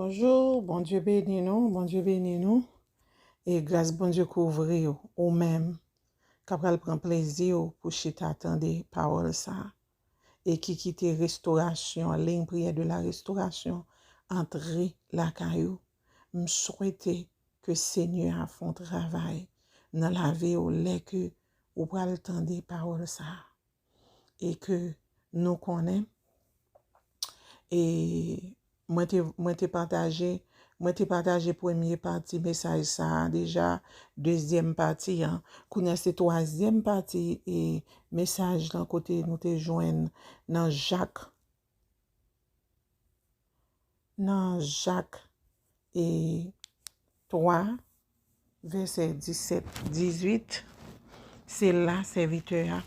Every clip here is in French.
Bonjour, bon Dieu béni nous, bon Dieu béni nous, et grâce bon Dieu couvrir ou même, qu'après prend plaisir pour chita attendre parole ça, et qui quitte restauration, ligne prière de la restauration, entrer la caillou, me souhaiter que Seigneur a fait travail dans la vie ou lait que ou pral entendre parole ça, et que nous connaissons, et moi te partagé première partie message ça déjà deuxième partie hein connait c'est troisième partie et message là côté nous te joindre dans Jacques et 3 verset 17-18 c'est là serviteur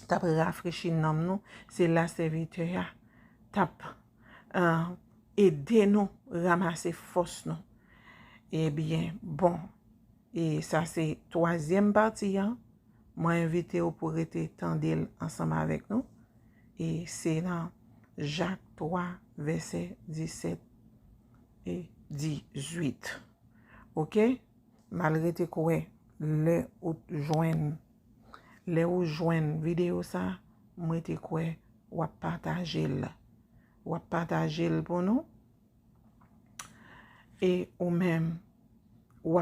t'a rafraîchi nom nous c'est là serviteur t'a aider nous ramasser force nous. Eh bien, bon, et ça c'est troisième partie, hein. Moi invité pour être tendel ensemble avec nous. Et c'est dans Jacques 3, verset 17 et 18. Ok? Malgré que quoi, le ou joindre vidéo ça, moi te quoi, ou partager pour nous. Et ou même, ou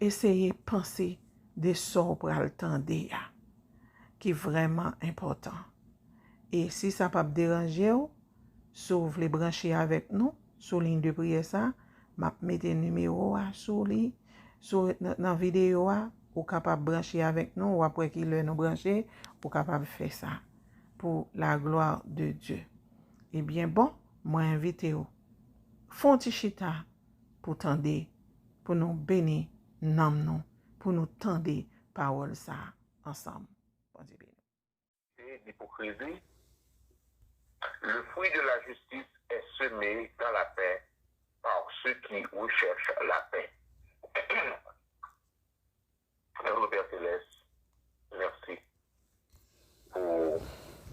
essayer de penser des sorts pour attendre qui est vraiment important. Et si ça peut déranger, si vous voulez brancher avec nous, sur ligne de prière ça, m'a mettre un numéro sur lui, sur dans vidéo ou capable brancher avec nous ou après qu'il nous brancher, ou capable faire ça pour la gloire de Dieu. Eh bien bon, moi invité vous. Fonti chita pour tendre, pour nous bénir, nous, pour nous tendre parole ça ensemble. Bon Dieu béni. L'hypocrisie, le fruit de la justice est semé dans la paix par ceux qui recherchent la paix. Père Céleste, merci pour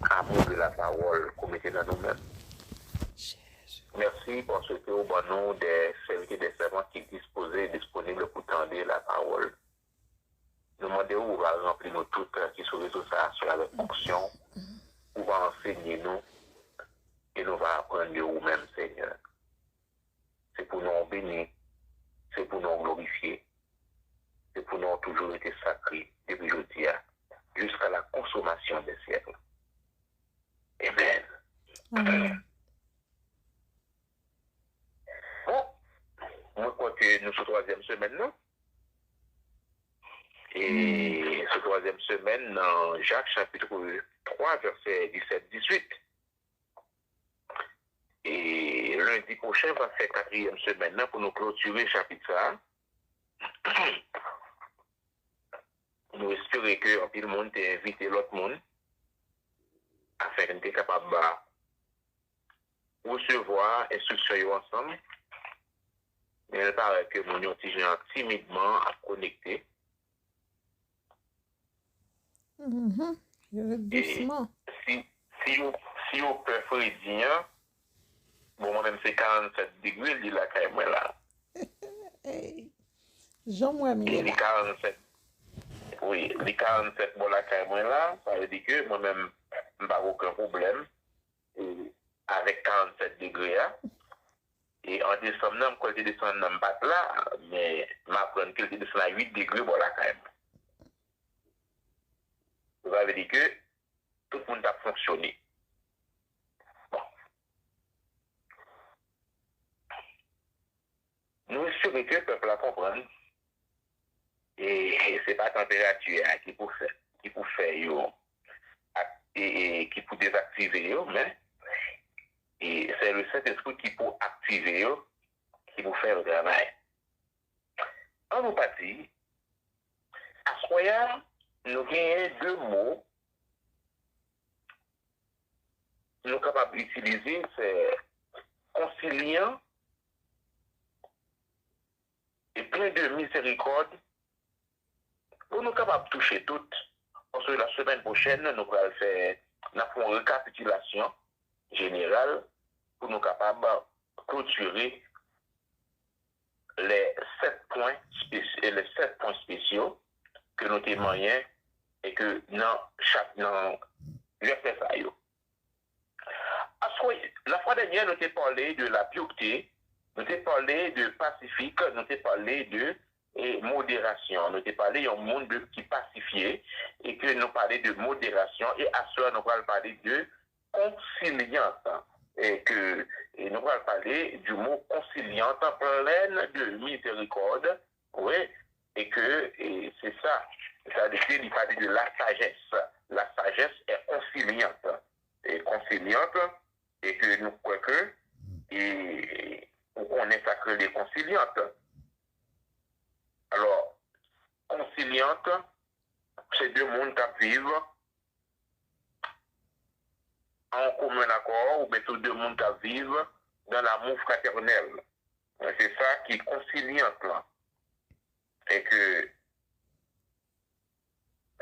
l'amour de la parole qu'on mettait dans nous-mêmes. Merci parce que au bon nom des serviteurs des servants qui disposés, disponibles pour tendre la parole. Nous demandons où va remplir nous toutes qui sont réseaux ça avec fonction, où va enseigner nous et nous va apprendre de vous-même, Seigneur. C'est pour nous bénir, c'est pour nous glorifier, c'est pour nous toujours être sacrés depuis aujourd'hui jusqu'à la consommation des siècles. Amen. Amen. Bon, moi crois que nous sommes troisième semaine, non? Et ce troisième semaine, dans Jacques chapitre 3, verset 17-18. Et lundi prochain, va faire quatrième semaine pour nous clôturer le chapitre ça. Nous espérons que tout le monde ait invité l'autre monde afin qu'on soit capable de recevoir instructions ensemble. Mais il paraît que nous sommes timidement à connecter. Doucement. Si vous préférez dire, bon, moi-même c'est 47 degrés, il dit là, quand même, là. Hey. Jean-moi, Et les 47, oui, les 47, bon, là, quand même, là, ça veut dire que moi-même, je n'ai pas aucun problème avec 47 degrés, là. Et en décembre, quand je descends dans le bac là, mais je m'apprends que je descends à 8 degrés, bon, là, quand même. Ça veut dire que tout le monde a fonctionné. Bon. Nous assurons que le peuple a compris. Et ce n'est pas la température qui peut faire, et qui peut désactiver, mais c'est le Saint-Esprit qui peut activer, qui peut faire le travail. En nous partie, à ce moment, nous avons deux mots nous sommes capables d'utiliser, c'est conciliant et plein de miséricorde pour nous capables de toucher toutes. Parce que la semaine prochaine, nous allons faire une récapitulation générale pour nous capables de clôturer les 7 points spéciaux que nous témoignons et que dans je fais ça. La fois dernière, nous avons parlé de la piété, nous avons parlé de pacifique, nous avons parlé de modération. Nous avons parlé d'un monde qui est pacifié et que nous parlons de modération et à ce nous allons parler de conciliante. Et que nous allons parler du mot conciliante pleine de miséricorde. Oui, et que c'est ça. C'est-à-dire qu'il parle de la sagesse. La sagesse est conciliante. Et conciliante, et que nous croyons que, et on est sacré des conciliantes. Alors, conciliante, c'est deux mondes qui vivent en commun accord, ou bien tous deux mondes qui vivent dans l'amour fraternel. C'est ça qui est conciliante là. Et que,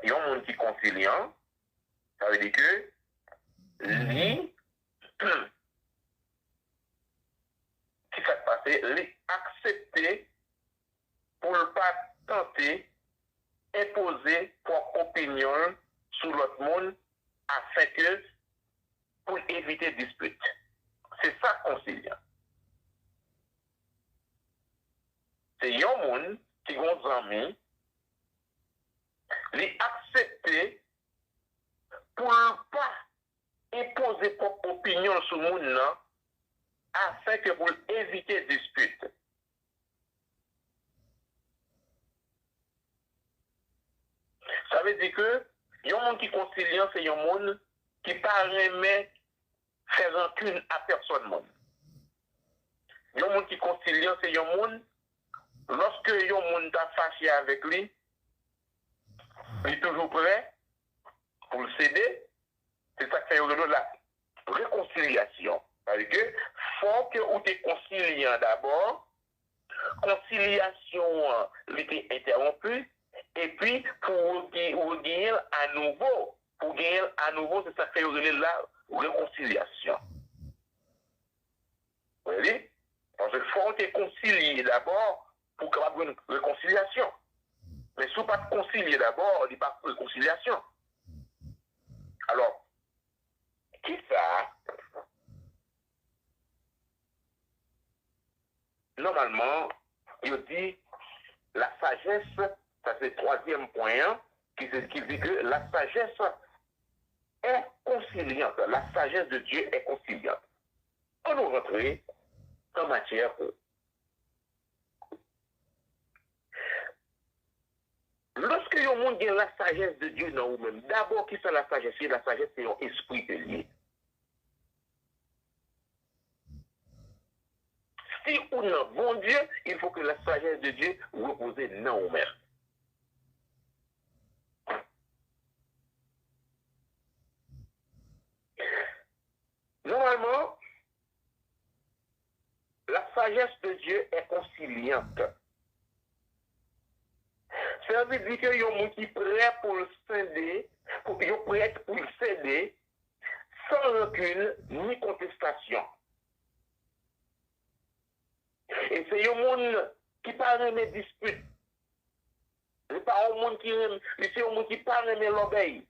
il y a un monde qui est conciliant, ça veut dire que, lui, qui s'est passé, lui accepter pour ne pas tenter, imposer propre opinion sur l'autre monde afin que, pour éviter dispute. C'est ça conciliant. C'est un monde qui ont des amis, les accepter pour ne pas imposer propre opinion sur le monde afin que pour éviter dispute. Ça veut dire que il y a un monde qui est conciliant, c'est un monde qui ne permet faire rancune à personne. Il y a un monde qui est conciliant, c'est un monde, lorsque il y a un monde qui est fâché avec lui, il est toujours prêt pour le céder. C'est ça qui fait la réconciliation. C'est-à-dire que faut que vous êtes conciliant d'abord, conciliation était interrompue, et puis pour gagner à nouveau, c'est ça qui fait la réconciliation. Vous voyez? Parce qu'il faut être concilié d'abord pour avoir une réconciliation. Mais si vous ne pas concilier d'abord, il n'y a pas de réconciliation. Alors, qui ça? Normalement, il dit la sagesse, ça c'est le troisième point, qui dit que la sagesse est conciliante. La sagesse de Dieu est conciliante. On nous rentrer en matière. Lorsque le monde a la sagesse de Dieu dans vous-même, d'abord, qui c'est la sagesse? La sagesse, c'est un esprit de lié. Si on a bon Dieu, il faut que la sagesse de Dieu repose dans vous-même. Normalement, la sagesse de Dieu est conciliante. Ça veut dire qu'il y a un monde qui est prêt pour le céder, sans rancune ni contestation. Et c'est un monde qui parle de dispute. C'est pas un monde qui aime, c'est un monde qui parle de l'obéi.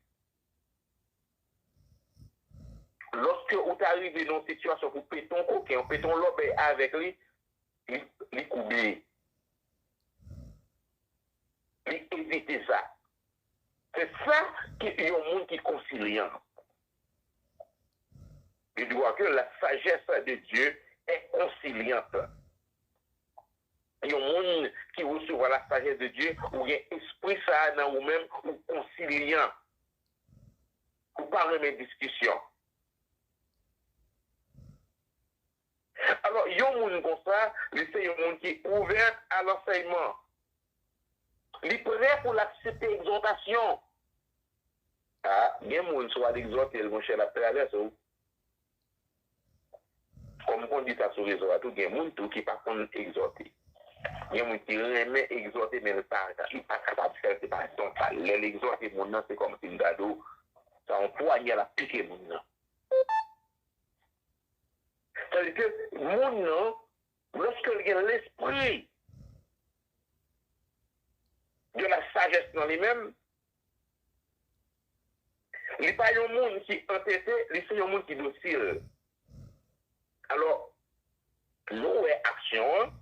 Lorsque vous arrivez dans une situation où vous pétez ton coquin, vous pétez ton l'obéi avec lui, il coupe. Évitez ça. C'est ça qui est un monde qui est conciliant. Il doit que la sagesse de Dieu est conciliante. Il y a un monde qui reçoit la sagesse de Dieu, où il y a esprit ça dans vous-même, ou conciliant. Ou pas remettre discussion. Alors, il y a un monde comme ça, c'est un monde qui est ouvert à l'enseignement. Il est prêt pour l'accepter exhortation. Ah, il y a un monde qui soit exhorté, mon cher, la traverse. Comme on dit ça sur les réseaux, il y a un monde qui n'est pas exhorté. Il y a un monde qui remet exhorter, mais il n'est pas capable de faire, c'est pas son pas. L'exhorter, mon nom, c'est comme si un gado, ça empoigne à la piquer, mon nom. C'est-à-dire que mon nom, lorsque il y a l'esprit de la sagesse dans lui-même, il n'y a pas un monde qui est entêté, il y a un monde qui est docile. Alors, nous, action,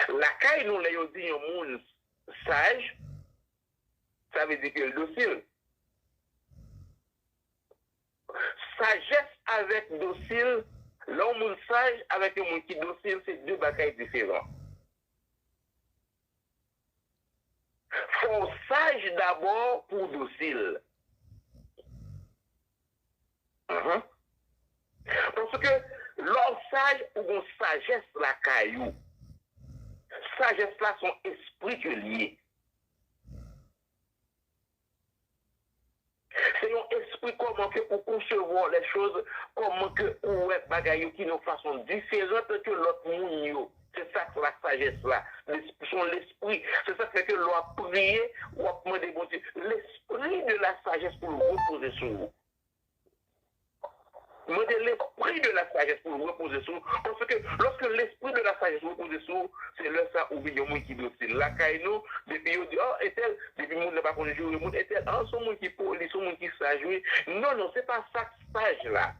la caille, nous, l'ayons dit un monde sage, ça veut dire qu'il est docile. Sagesse avec docile, l'homme sage avec un monde qui est docile, c'est deux bagailles différents. Faut sage d'abord pour docile. Parce que l'homme sage ou une sagesse la caillou, sagesse là son esprit que lié. C'est un esprit comment que pour concevoir les choses, comment que ou est bagaille qui nous façon différente que l'autre monde. C'est ça que la sagesse là, son l'esprit. C'est ça qui fait que l'on a prié ou a demandé bon Dieu, l'esprit de la sagesse pour le reposer sur vous. Demandez l'esprit de la sagesse pour le reposer sur vous. Parce que lorsque l'esprit de la sagesse repose sur vous, c'est là ça oublie le monde qui doit se la caille depuis on dit oh est-elle depuis le monde n'a pas connu le monde est-elle en son monde qui poli son monde qui sage. Non non, c'est pas ça sage là.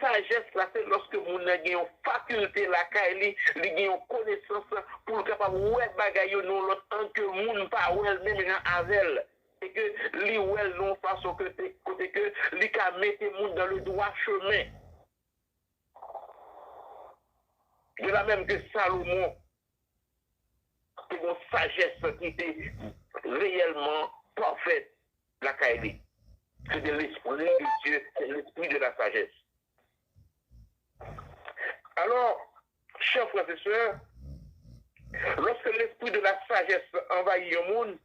Sagesse là, c'est lorsque vous avez une faculté la caille, vous avez une connaissance pour le capable ouais bagaille non l'autre tant que moun pas ouais même avec et que li ouais non façon que côté que li ka mettre moun dans le droit chemin. De la même que Salomon, c'est une sagesse qui était réellement parfaite la caille. C'est de l'esprit de Dieu, c'est l'esprit de la sagesse. Alors, chers frères et sœurs, lorsque l'esprit de la sagesse envahit le monde,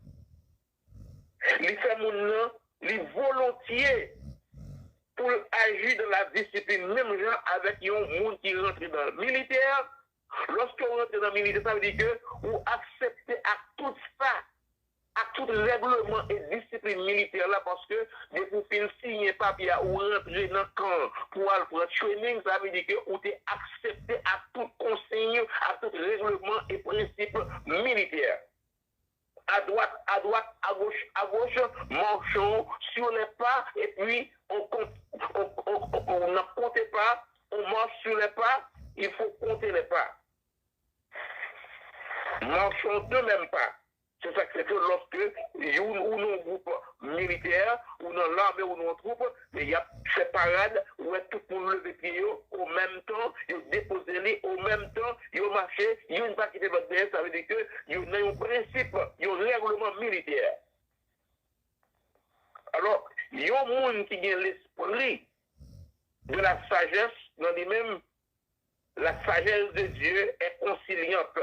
il fait monde il volontiers pour agir dans la discipline, même genre avec un monde qui rentre dans le militaire. Lorsque vous rentrez dans le militaire, ça veut dire que vous acceptez à tout ça, à tout règlement et discipline militaire là, parce que dès que vous finissez signer papier ou rentrer dans le camp pour aller pour un training, ça veut dire que vous êtes accepté à tout consigne, à tout règlement et principe militaire. À droite, à gauche, marchons sur les pas et puis on ne compte pas, on marche sur les pas, il faut compter les pas. Marchons de même pas. C'est ça que c'est que lorsque ou nos groupes militaires, ou dans l'armée, ou nos troupes, il y a ces parades où tout le monde lever pied au même temps, ils déposent les au même temps, ils marchent, ils n'ont pas quitté votre derrière, ça veut dire que ils ont un principe, ils ont un règlement militaire. Alors, il y a un monde qui a l'esprit de la sagesse, dans lui-même, la sagesse de Dieu est conciliante.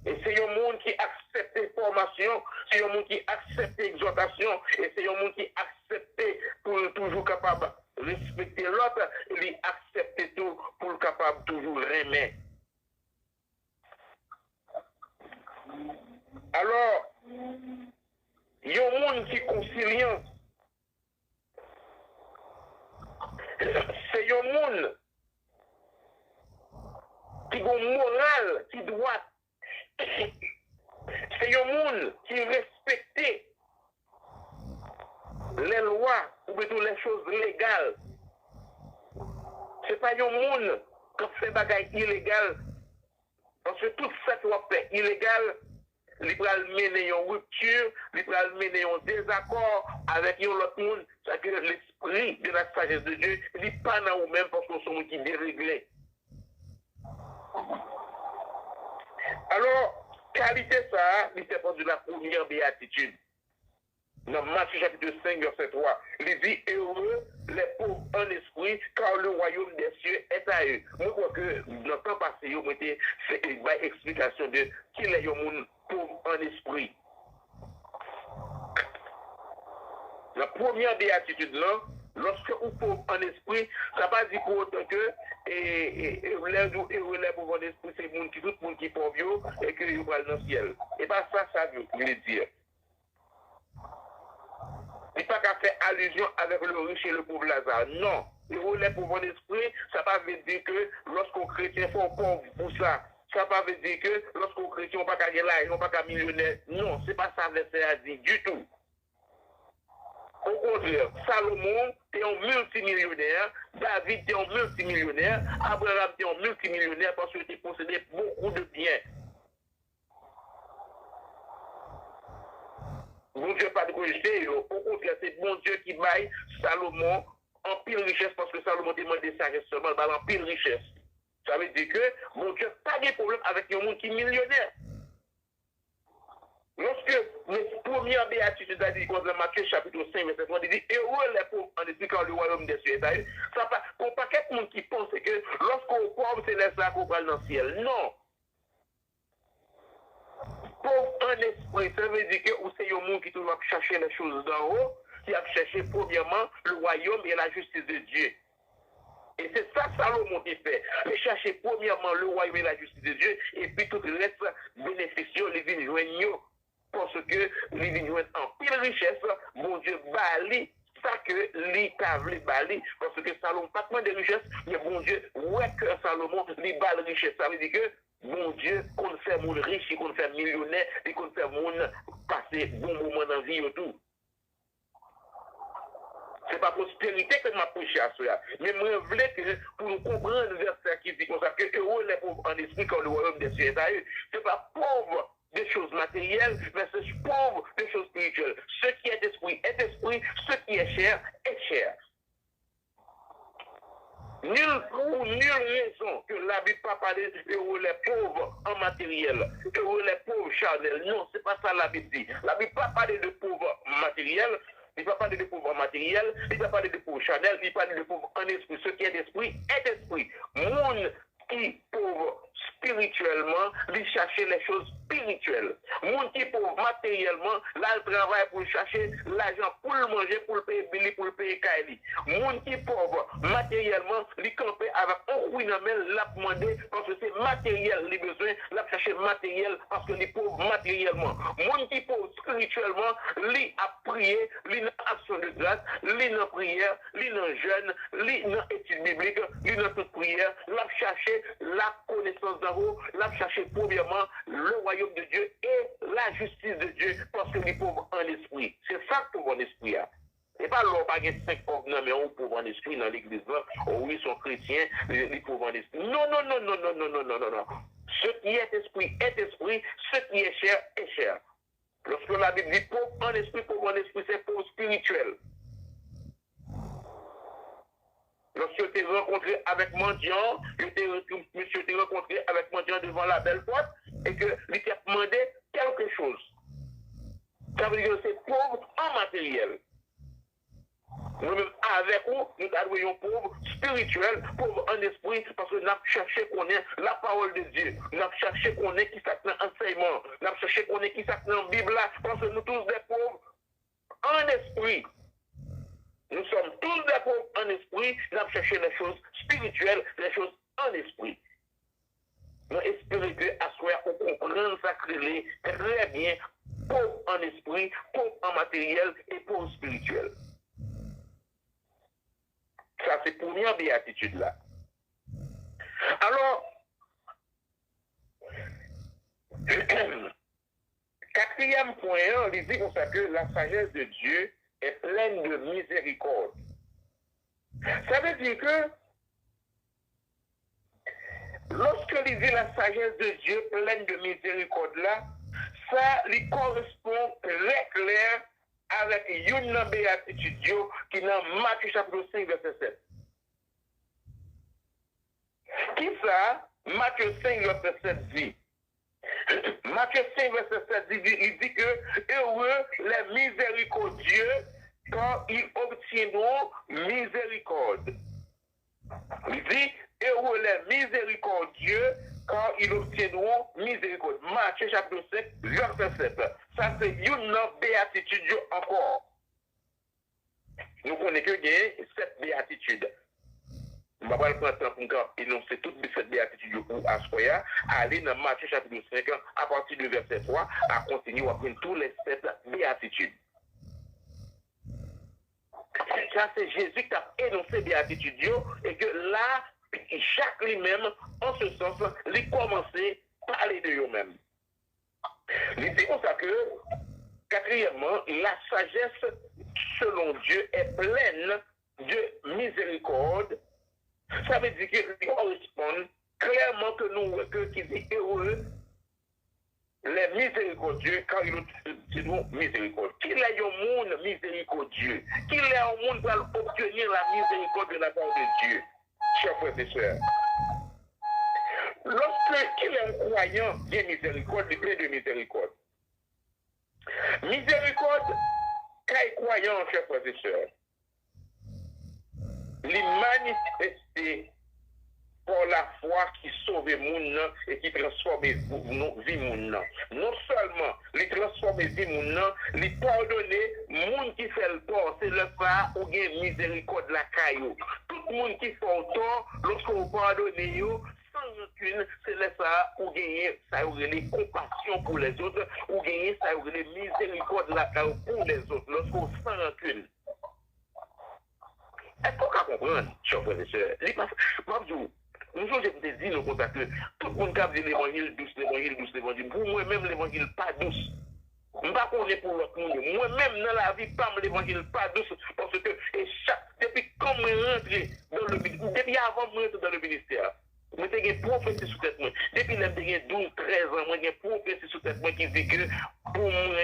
Et c'est un monde qui accepte l'information, c'est un monde qui accepte l'exhortation, et c'est un monde qui accepte pour être toujours capable de respecter l'autre, et accepte tout pour être capable de toujours aimer. Alors, il y a un monde qui est conciliant. C'est un monde qui a une morale, qui doit. C'est un monde qui respecte les lois ou plutôt les choses légales. Ce n'est pas un monde qui fait des choses illégales. Parce que tout ça qui fait illégal, il va mener une rupture, il va mener un désaccord avec l'autre monde. C'est que l'esprit de la sagesse de Dieu, il n'est pas dans nous-mêmes parce qu'on sommes qui déréglés. Alors, qualité ça, il fait de la première béatitude. Dans Matthieu chapitre 5, verset 3, il dit heureux les pauvres en esprit, car le royaume des cieux est à eux. Moi, je crois que dans le temps passé, il y a fait une explication de qui est le monde pauvre en esprit. La première béatitude là, lorsque vous pauvre en esprit, ça ne veut pas dire pour autant que les pauvres en esprit, c'est tout le monde qui est pauvre et que vous allez dans le ciel. Et pas ça veut dire. Il n'y a pas qu'à faire allusion avec le riche et le pauvre Lazare. Non. Les pauvres en esprit, ça ne veut pas dire que lorsqu'on chrétien fait pauvre pour ça, Ça ne veut pas dire que lorsqu'on chrétien, on ne peut pas gagner l'argent, on ne peut pas millionnaire. Non, ce n'est pas ça verset a dit du tout. Au contraire, Salomon était un multimillionnaire, David était un multimillionnaire, Abraham était un multimillionnaire parce qu'il possédait beaucoup de biens. Bon Dieu pas de rejeter, au contraire, c'est bon Dieu qui baille Salomon en pile richesse parce que Salomon demande des sagesse seulement, en pile richesse. Ça veut dire que mon Dieu n'a pas de problème avec un monde qui est millionnaire. Lorsque les premières béatitudes a dit dans Matthieu chapitre 5, verset 3, il dit heureux les pauvres en esprit car le royaume des cieux est à eux. Ça pas pour pas quelqu'un monde qui pense que lorsqu'on est pauvre, c'est là qu'on va dans le ciel. Non. Pauvre en esprit, ça veut dire que c'est un monde qui doit chercher les choses d'en haut, qui a cherché premièrement le royaume et la justice de Dieu. Et c'est ça Salomon qui fait. Il chercher premièrement le royaume et la justice de Dieu, et puis tout le reste bénéficieux, les vignes joignent. Parce que les vignes en pile richesse, mon Dieu bali, ça que l'État veut bali, parce que Salomon pas moins de richesse, mais mon Dieu, ouais que Salomon, les balles richesse, ça veut dire que mon Dieu, qu'on fait mon riche, qu'on fait millionnaire, et qu'on fait mon passer bon moment dans la vie et tout. C'est pas prospérité que m'a prêché à cela. Mais moi, je voulais que pour nous comprendre le verset qui dit comme ça, que heureux les pauvres en esprit quand le royaume des cieux est à eux. C'est pas pauvre des choses matérielles, mais c'est pauvre des choses spirituelles. Ce qui est esprit, ce qui est chair, est chair. Nulle raison que la Bible pas parler heureux les pauvres en matériel, heureux les pauvres charnels. Non, c'est pas ça la Bible dit. La Bible pas parler de pauvres matériels. Il ne va pas parler de pauvres matériels, il va parler de pauvres charnels, il parle de pauvres en esprit. Ce qui est d'esprit est esprit. Monde qui pauvre spirituellement, il cherche les choses spirituelles. Monde qui pauvre matériellement, là, il travaille pour chercher l'argent pour le manger, pour le payer Billy, pour le payer Kaili. Monde qui pauvre matériellement, il campe avec un ruinamel, l'a demandé parce que c'est matériel, les besoins, l'a cherché matériel parce que les pauvres matériellement. Monde qui pauvre spirituellement, lui a prié, lui a action de grâce, lui dans prière, lui dans jeûne, lui dans étude biblique, lui dans toute prière, l'a cherché la connaissance d'en haut, l'a cherché premièrement le royaume de Dieu et la justice de Dieu parce que les pauvres en esprit. C'est ça que pauvre en esprit a. C'est pas l'on pas 5 pauvres, non, mais on pauvre en esprit dans l'église là, oh oui, ils sont chrétiens, les pauvres en esprit. Non. Ce qui est esprit, ce qui est chair. Lorsque la Bible dit pauvre en esprit, c'est pauvre spirituel. Lorsque tu es rencontré avec mendiant, monsieur t'es rencontré avec mendiant devant la belle porte et que lui t'a demandé quelque chose. Ça veut dire que c'est pauvre en matériel. Nous-mêmes, avec vous, nous avons pauvre spirituel, pauvre en esprit, parce que nous avons cherché qu'on ait la parole de Dieu. Nous avons cherché qu'on ait qui s'appelle enseignement. Nous avons cherché qu'on ait qui s'appelle en Bible, parce que nous tous des pauvres en esprit. Nous sommes tous des pauvres en esprit, nous avons cherché les choses spirituelles, les choses en esprit. Nous espérons que à soi, on comprend ça très bien, pauvre en esprit, pauvre en matériel et pauvre spirituel. Ça, c'est pour première béatitude là. Alors, quatrième point, on dit comme ça que la sagesse de Dieu est pleine de miséricorde. Ça veut dire que lorsque il dit la sagesse de Dieu pleine de miséricorde là, ça lui correspond très clair avec une béatitude qui est dans Matthieu chapitre 5 verset 7. Qui ça? Matthieu 5 verset 7 dit. Matthieu 5 verset 7 il dit que heureux les miséricordieux quand ils obtiendront miséricorde. Il dit heureux les miséricordieux quand ils obtiendront miséricorde. Matthieu chapitre 5 verset 7. Ça c'est une béatitude encore. Nous connaissons que il y a 7 béatitudes. Je vais prendre le temps pour énoncer toutes ces béatitudes pour Ascoya, aller dans Matthieu chapitre 5, à partir du verset 3, à continuer à prendre tous les 7 béatitudes. Ça, c'est Jésus qui a énoncé béatitudes et que là, Jacques lui-même, en ce sens, il commençait parler de eux-mêmes. L'idée comme ça que, quatrièmement, la sagesse, selon Dieu, est pleine de miséricorde. Ça veut dire qu'il correspond clairement que nous, qu'il dit heureux, les miséricordieux, quand ils disent miséricorde. Qu'il est un monde miséricordieux. Qu'il est un monde pour obtenir la miséricorde de la part de Dieu. Chers frères et sœurs. Lorsqu'il est un croyant, il y a miséricorde, il plein de miséricorde. Miséricorde, quand il est croyant, chers frères et sœurs, les manifester pour la foi qui sauve le monde et qui transforme nos vies. Non seulement les transformer vie monde, les pardonner, monde qui fait le tort, c'est le pas ou bien miséricorde la caillou. Tout le monde qui fait le tort, lorsqu'on pardonne, sans rancune, c'est le ça ou gagner, ça ou les compassion pour les autres, ou gagner, ça ou les miséricorde la caillou pour les autres, lorsqu'on sans rancune. Est-ce qu'on peut comprendre, chers frères et sœurs? Nous sommes dit nous contacts tout le monde qui a dit l'évangile douce, l'évangile. Pour moi-même, l'évangile pas douce. Je ne sais pas pour l'autre monde. Moi-même, dans la vie, pas l'évangile pas douce. Parce que depuis quand je rentre dans le ministère, depuis avant de rentrer dans le ministère, je suis une prophétie sous tête. Depuis que j'ai 12, 13 ans, je suis une prophétie sous tête qui dit que pour moi,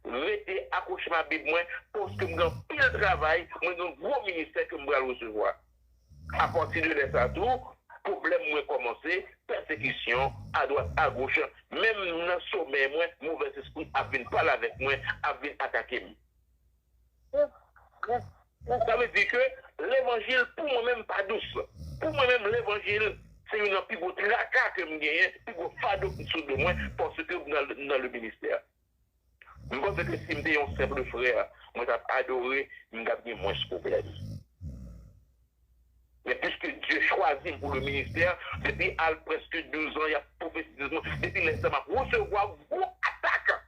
rester accroché ma Bible, parce que j'ai pile travail, j'ai un gros ministère que je vais recevoir. À partir de ça, tout. Problème moi commencé, persécution à droite, à gauche, même dans le sommet, moi, mauvais esprit a venu parler avec moi, a venu attaquer moi. Ça veut dire que l'évangile, pour moi-même, pas douce. Pour moi-même, l'évangile, c'est une plus gros tracas que je gagne, plus gros fardeau dessous de moi, parce que dans le ministère. Je pense que si je suis un simple frère, moi, j'ai adoré, je vais moins de problème. Mais puisque Dieu choisit pour le ministère, depuis presque 12 ans, il y a prophétisation, depuis l'instant, je recevoir vos attaques.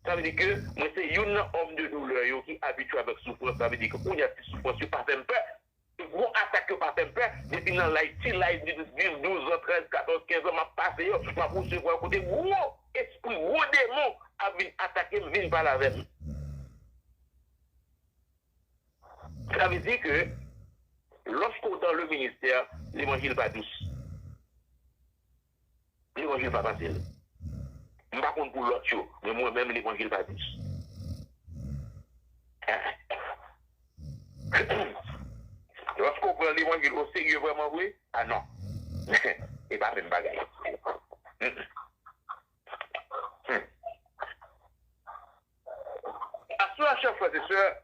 Ça veut dire que moi, c'est un homme de douleur qui est habitué avec souffrance. Ça veut dire que quand il y a des souffrances, je ne pas faire peur. Vous attaquez pas faire peur. Depuis dans l'Haïti, 12 ans, 13, 14, 15 ans, je passe, je vais recevoir un côté gros esprit, gros démon à venir attaquer, venir par la veine. Ça veut dire que lorsqu'on est dans le ministère, l'évangile pas douce. L'évangile pas facile. Je ne sais pas pour l'autre, mais moi-même, l'évangile pas douce. Lorsqu'on prend l'évangile au sérieux, vraiment, oui, ah non. Et pas même bagaille. À cela, chers frères et sœurs,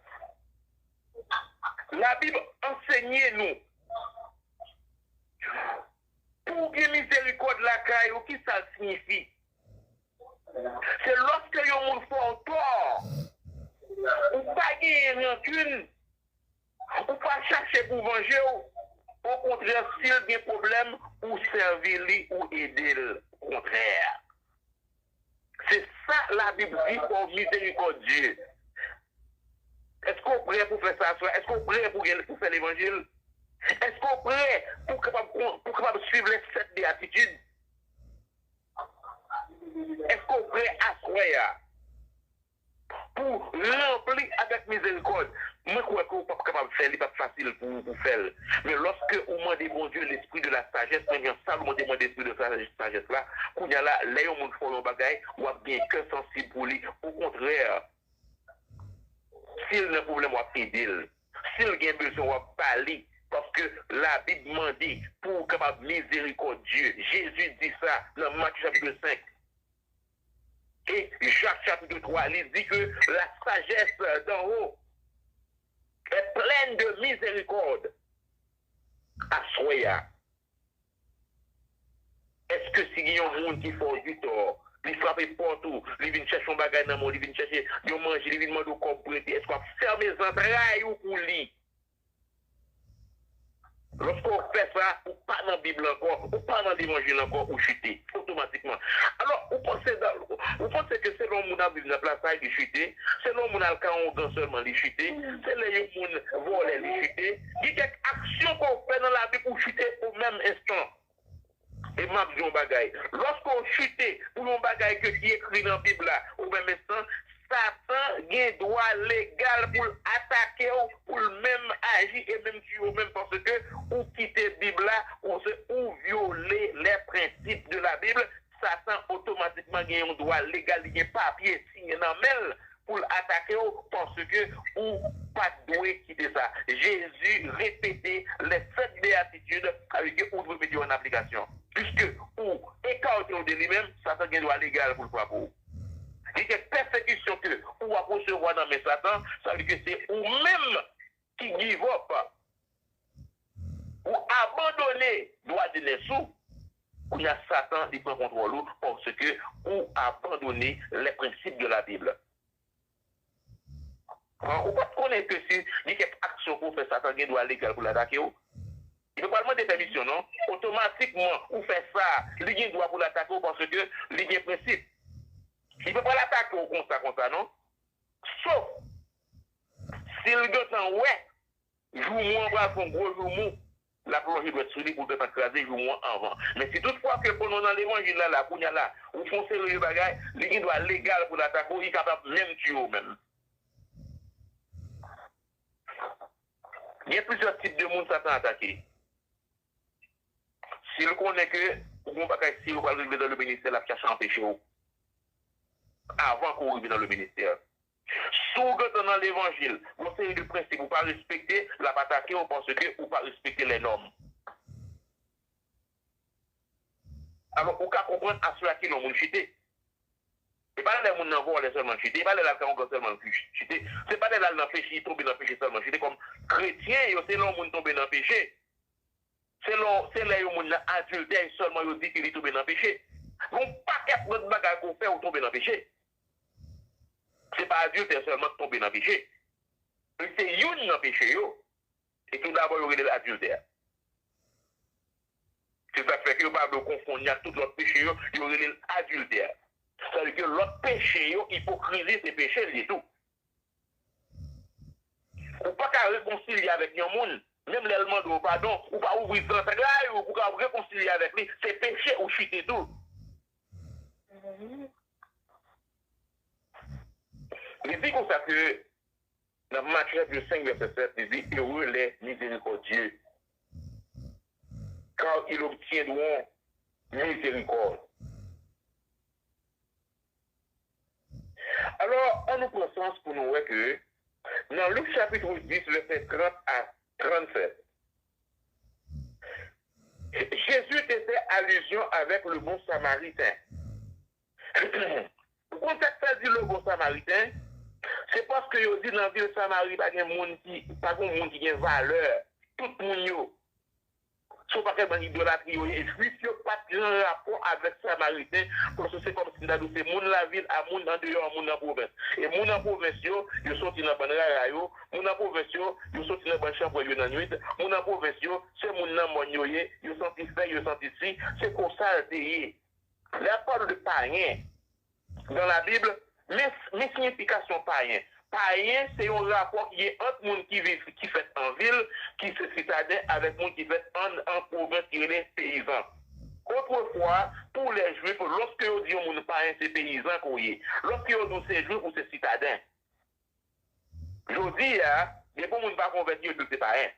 la Bible enseigne-nous pour que miséricorde la caille, qui ça signifie? C'est lorsque les gens font tort, ou pas gagner rancune, ou pas chercher pour venger, au contraire, s'il y a des problèmes, ou servir ou aider au contraire. C'est ça la Bible dit pour miséricordieux. Est-ce qu'on est prêt pour faire ça? Est-ce qu'on est prêt pour faire l'évangile? Est-ce qu'on est prêt pour capable suivre les 7 béatitudes? Est-ce qu'on est prêt à croire pour remplir avec miséricorde? Moi, je crois qu'on n'est pas capable de faire, il n'est pas facile pour faire. Mais lorsque on demande mon Dieu l'esprit de la sagesse, quand Salomon demande l'esprit de la sagesse là, quand il y a là, les gens font le bagage, on a bien que sensible pour lui. Au contraire, s'il n'a pas de problème, on va aider. S'il a besoin, on va parler. Parce que la Bible m'a dit, pour capable miséricordieux, Jésus dit ça dans Matthieu chapitre 5. Et Jacques chapitre 3, il dit que la sagesse d'en haut est pleine de miséricorde. Assoya. Est-ce que s'il y a un monde qui fait du tort, il frappe partout, il vient chercher un bagage dans le monde, il vient chercher, il mange, il vient demander au corps pour aider, est-ce qu'on ferme les entrailles ou pour lui? Lorsqu'on fait ça, ou pas dans la Bible encore, ou pas dans l'évangile encore, ou chuter, automatiquement. Alors, vous pensez que c'est l'homme qui a vu dans la place de chuter, c'est l'homme qui a le cas seulement de chuter, c'est les gens qui volent de chuter. Il y a quelques actions qu'on fait dans la Bible pour chuter au même instant. Et m'a dit un bagay. Lorsqu'on chute pour un bagay qui est écrit dans la Bible là, au même instant, Satan a un droit légal pour attaquer pour même agir et même tuer même parce que ou quitter la Bible là, ou violer les principes de la Bible, Satan automatiquement a un droit légal, il y a un papier signé dans mail pour attaquer parce que ou pas doué quitter ça. Jésus répétait les 7 béatitudes avec eux ou remettre en application. Puisque ou écarté de lui-même, Satan a un droit légal pour le frapper. Il y a des persécutions que ou à recevoir dans mes Satan, ça veut dire que c'est ou même qui give up ou abandonner droit de les sous. Où il y a Satan qui prend contrôle parce que ou abandonner les principes de la Bible. Ou pas connaître que si il y a quelques actions pour faire Satan qui doit légal pour l'attaquer. Il ne peut pas demander permission, non? Automatiquement, ou fait ça, il y a droit pour l'attaquer parce que il y a principe. Il ne peut pas l'attaquer comme ça, non? Sauf s'il y a ouais, joue-moi, on va faire un gros jour la plongée doit être solide pour te faire craser jour-moi avant. Mais si toutefois que pendant dans l'évangile là, pour là, ou font sérieux bagaille, il doit légal pour l'attaquer, il est capable même tuer même. Il y a plusieurs types de monde Satan attaqué. S'il connaît que, vous pas si vous arrivez dans le ministère, la cherche à empêcher avant qu'on arrive dans le ministère. Si vous êtes dans l'évangile, vous avez le principe, vous ne pas respecter, la attaquer, vous pensez que vous ne pas respecter les normes. Alors, vous pouvez comprendre à ceux qui l'ont chuté. Ce n'est pas les gens qui ont seulement chuté, ce n'est pas les gens qui ont seulement chuté, ce n'est pas les gens qui ont péché, tombé dans le péché seulement chuté, comme chrétiens, c'est les gens qui tombent dans le péché. C'est les gens qui ont adultère seulement ils disent qu'ils tombent dans le péché. Donc, pas qu'être notre bagage qu'on fait ou tomber dans le péché. Ce n'est pas adultère seulement qui tombe dans le péché. C'est une dans le péché, et tout d'abord, il y a l'adultère. C'est ça fait que vous ne pouvez pas confondre tout l'autre péché, il y a l'adultère. C'est-à-dire que l'autre péché, hypocrisie, c'est péché, c'est tout. Ou pas qu'à réconcilier avec un monde, même l'élément de pardon, ou pas ouvrir ça, ou pas réconcilier avec lui, c'est péché ou chuter tout. Il dit comme ça que dans Matthieu 5, verset 7, il dit heureux les miséricordieux, car ils obtiendront miséricorde. Alors, on nous prend sens pour nous voir que dans Luc chapitre 10, verset 30 à 37, Jésus te fait allusion avec le bon samaritain. Pourquoi ça dit le bon samaritain? C'est parce que vous dit dans la ville de Samarie, il n'y a pas de monde qui a valeur. Tout le monde. Sauf pas qu'il y a une idolâtrie. Et juif, il n'y a pas de rapport avec Samaritain. Parce que c'est comme si c'est monde la ville, à monde en dehors, monde en province. Et monde en province, ils sont dans la bonne rayon. Monde en province, ils sont dans la bonne chambre dans la nuit. Monde en province, c'est monde en moignoyer. Ils sont ici, ils sont ici. C'est comme ça, c'est. La parole de païen dans la Bible, mais signification païen. Païen, c'est un rapport qui est entre monde qui vit, qui fait en ville, qui se citadin, avec monde qui fait en province, qui est paysan. Autrefois, pour les Juifs, lorsque on dit que païen, c'est paysan qu'on y est. Lorsque on dit c'est Juif ou c'est citadin. Je dis, il y a des gens qui ne sont pas convertis, c'est païen.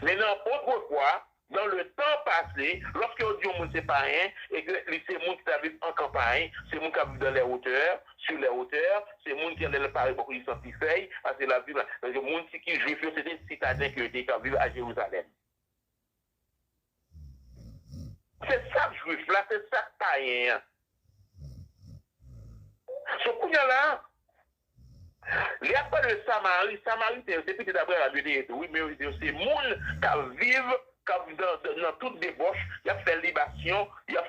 Maintenant, autrefois, dans le temps passé, lorsque on dit que c'est païen, et que c'est les gens qui vivent en campagne, c'est les gens qui vivent dans les hauteurs, sur les hauteurs, c'est les gens qui ont le Paris pour qu'ils sont feuilles, parce que la vie, les gens qui juifs, c'est des citadins qui vivent à Jérusalem. C'est ça juif là, c'est ça païen. Ce coup-là, il n'y a pas de Samarie. Samarie, c'est petit après la Judée et tout. Oui, mais c'est les gens qui vivent dans toute débauche, il a fait libation, il a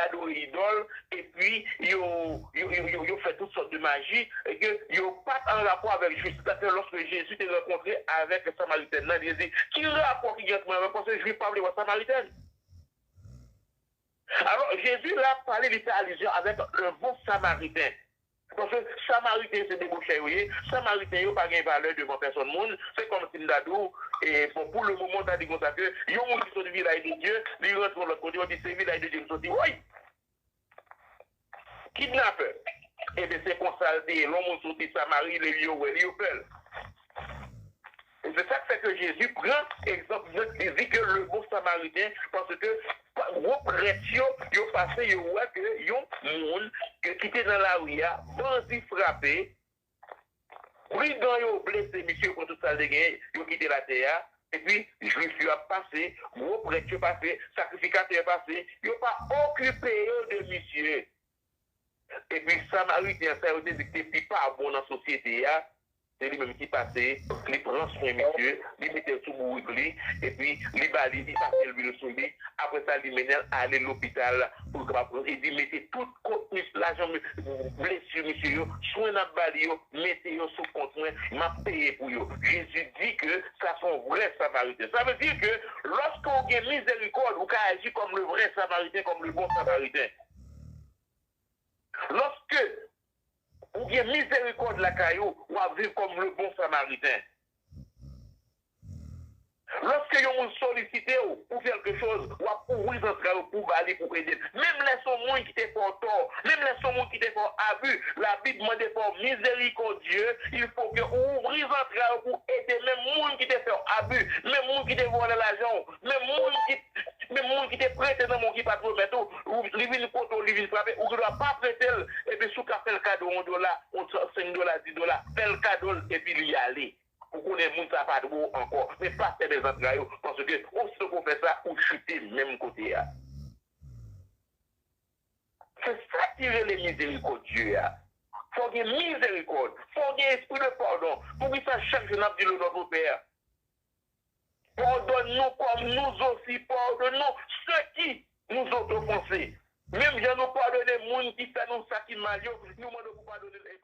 adoré l'idole, et puis il a fait toutes sortes de magie, et qu'il n'a pas en rapport avec Jésus. C'est-à-dire lorsque Jésus s'est rencontré avec le Samaritain, il a dit, qui rapport qui est avec parce que je ne vais pas parler de Samaritain. Alors Jésus l'a parlé, il fait allusion avec un bon Samaritain. Parce que Samaritain, c'est des bouchers, oui. Samaritain, il n'y a pas de valeur devant personne. C'est comme si nous et bon, pour le moment, on a dit comme ça que, il y a des gens qui sont du village de Dieu, ils rentrent sur l'autre côté, on dit c'est le village de Dieu, ils sont dit, oui. Kidnappeur. Et bien, c'est constaté, l'homme sorti Samarie, les lieux, les lieux, et c'est ça que fait que Jésus prend exemple, il dit que le bon samaritain, parce que vos prêtres, ils ont passé, ils voient que ils ont monde qui était dans la rue, bandit frappé, brigand, ils ont blessé, monsieur, pour tout ça, ils ont quitté la terre, et puis, juif a passé, vos prêtres ont passé, sacrificateur passé, ils n'ont pas occupé de monsieur. Et puis, samaritain, ça veut dire que c'est pas bon dans la société, c'est lui-même qui passait, il prend soin, monsieur, il mettait sous bourrique, et puis il passait le sous lui. Après ça, il menait à aller à l'hôpital pour il dit mettez tout contenu, l'argent, blessure, monsieur, soin dans le bali, mettez sous compte, m'a payé pour eux. Jésus dit que ça sont vrais samaritains. Ça veut dire que lorsqu'on a miséricorde, on agit comme le vrai samaritain, comme le bon samaritain. Lorsque ou bien miséricorde la caillou, ou à vivre comme le bon samaritain. Lorsque vous sollicitez pour quelque chose, ou à ouvrir votre travail pour aller pour aider, même les gens qui étaient fort tort, même les gens qui étaient fort abus, la Bible demande pour miséricordieux, il faut que vous ouvriez votre travail pour aider même les gens qui étaient fort abus, même les gens qui étaient volé l'argent, même les gens qui étaient prêtés dans mon qui pas promettre, ou les vignes contre les vignes frappées, ou qui ne doit pas prêter, et puis sous qu'à faire le cadeau, $1, $5, $10, faire le cadeau, et puis y aller. Pour qu'on ait moun sa pas de mot encore, mais pas faire des entrailles, parce que aussitôt qu'on fait ça, on chute même côté. C'est ça qui est les miséricordieux. Il faut qu'il y ait miséricorde, il faut qu'il y ait esprit de pardon, pour que ça chaque jour dit le notre Père. Pardonne-nous comme nous aussi pardonnons ceux qui nous ont offensés. Même si nous pardonnons les gens qui fait nous ça qui mal, nous demandons pour pardonner les